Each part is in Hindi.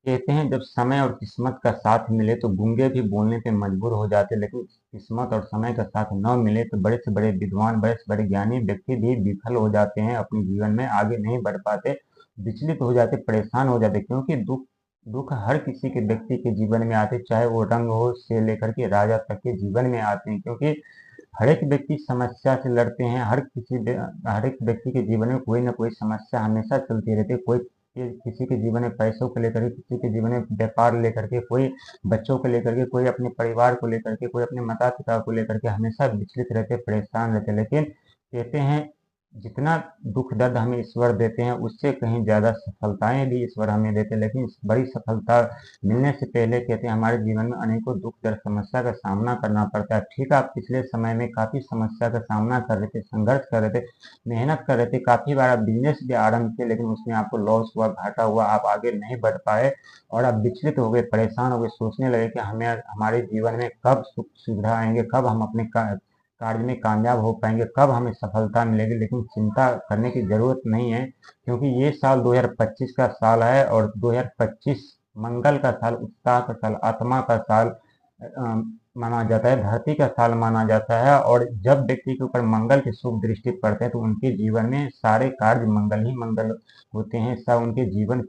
कहते हैं जब समय और किस्मत का साथ मिले तो गूंगे भी बोलने पे मजबूर हो जाते, लेकिन किस्मत और समय का साथ न मिले तो बड़े से बड़े विद्वान, बड़े से बड़े ज्ञानी व्यक्ति भी विफल हो जाते हैं, अपने जीवन में आगे नहीं बढ़ पाते, विचलित हो जाते, परेशान हो जाते, क्योंकि दुख दुख हर किसी के व्यक्ति के जीवन में आते, चाहे वो रंग हो से लेकर के राजा तक के जीवन में आते हैं, क्योंकि हर एक व्यक्ति समस्या से लड़ते हैं। हर एक व्यक्ति के जीवन में कोई ना कोई समस्या हमेशा चलती रहती है। कोई किसी के जीवन में पैसों को लेकर के, किसी के जीवन में व्यापार लेकर के, कोई बच्चों को लेकर के, कोई अपने परिवार को लेकर के, कोई अपने माता पिता को लेकर के हमेशा विचलित रहते, परेशान रहते। लेकिन कहते हैं जितना दुख दर्द हमें ईश्वर देते हैं उससे कहीं ज्यादा सफलताएं भी ईश्वर हमें देते हैं, लेकिन इस बड़ी सफलता मिलने से पहले कहते हैं हमारे जीवन में अनेकों दुख दर्द समस्या का सामना करना पड़ता है। ठीक है, आप पिछले समय में काफी समस्या का सामना कर रहे थे, संघर्ष कर रहे थे, मेहनत कर रहे थे, काफी बार आप बिजनेस भी आरंभ किए, लेकिन उसमें आपको लॉस हुआ, घाटा हुआ, आप आगे नहीं बढ़ पाए और आप विचलित हो गए, परेशान हो गए, सोचने लगे कि हमें हमारे जीवन में कब सुख सुविधा आएंगे, कब हम अपने कार्य में कामयाब हो पाएंगे, कब हमें सफलता मिलेगी। लेकिन चिंता करने की जरूरत नहीं है, क्योंकि ये साल 2025 का साल है और 2025 मंगल का साल, उत्साह का साल, आत्मा का साल माना जाता है, धरती का साल माना जाता है। और जब व्यक्ति के ऊपर मंगल की शुभ दृष्टि पड़ते हैं तो उनके जीवन में सारे कार्य मंगल ही मंगल होते हैं, सब उनके जीवन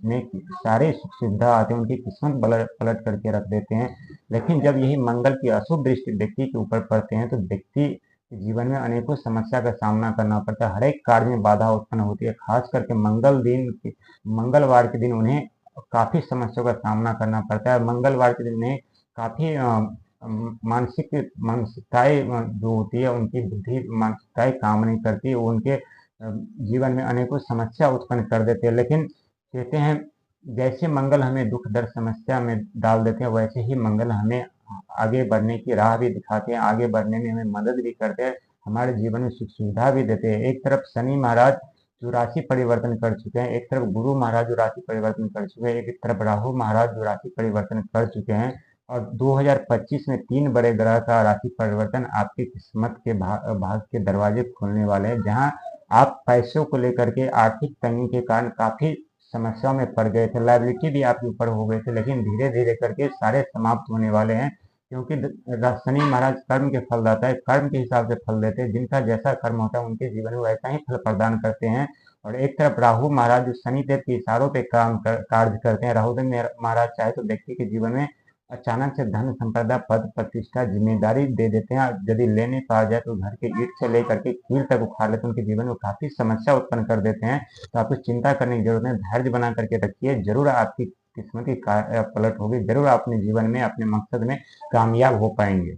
में सारे सुख सुविधा आते हैं, उनकी किस्मत पलट करके रख देते हैं। लेकिन जब यही मंगल की अशुभ दृष्टि व्यक्ति के ऊपर पड़ते हैं तो व्यक्ति के जीवन में अनेकों समस्या का सामना करना पड़ता है, हर एक कार्य में बाधा उत्पन्न होती है, खास करके मंगलवार के दिन उन्हें काफी समस्याओं का सामना करना पड़ता है। मंगलवार के दिन उन्हें काफी मानसिकताएं जो होती है, उनकी बुद्धि मानसिकताएं काम नहीं करती, वो उनके जीवन में अनेकों समस्या उत्पन्न कर देते हैं। लेकिन कहते हैं जैसे मंगल हमें दुख दर्द समस्या में डाल देते हैं, वैसे ही मंगल हमें आगे बढ़ने की राह भी दिखाते हैं, आगे बढ़ने में हमें मदद भी करते हैं, हमारे जीवन में सुख सुविधा भी देते हैं। एक तरफ शनि महाराज जो राशि परिवर्तन कर चुके हैं, एक तरफ गुरु महाराज जो राशि परिवर्तन कर चुके हैं, एक तरफ राहु महाराज जो राशि परिवर्तन कर चुके हैं। और 2025 में 3 बड़े ग्रह का राशि परिवर्तन आपकी किस्मत के भाग के दरवाजे खोलने वाले हैं, जहां आप पैसों को लेकर के आर्थिक तंगी के कारण काफी समस्याओं में पड़ गए थे, लायबिलिटी भी आपके ऊपर हो गए थे, लेकिन धीरे धीरे करके सारे समाप्त होने वाले हैं, क्योंकि शनि महाराज कर्म के फलदाता है, कर्म के हिसाब से फल देते हैं, जिनका जैसा कर्म होता है उनके जीवन में वैसा ही फल प्रदान करते हैं। और एक तरफ राहु महाराज जो शनिदेव के इशारों पे कार्य करते हैं, राहुदेव महाराज चाहे तो व्यक्ति के जीवन में अचानक से धन संपदा, पद प्रतिष्ठा, जिम्मेदारी दे देते हैं। यदि लेने को आ जाए तो घर के ईंट से लेकर के कील तक उखाड़ लेते हैं, उनके जीवन में काफी समस्या उत्पन्न कर देते हैं। तो आपको चिंता करने की जरूरत नहीं, धैर्य बना करके रखिए, जरूर आपकी किस्मत की पलट होगी, जरूर आप अपने जीवन में अपने मकसद में कामयाब हो पाएंगे।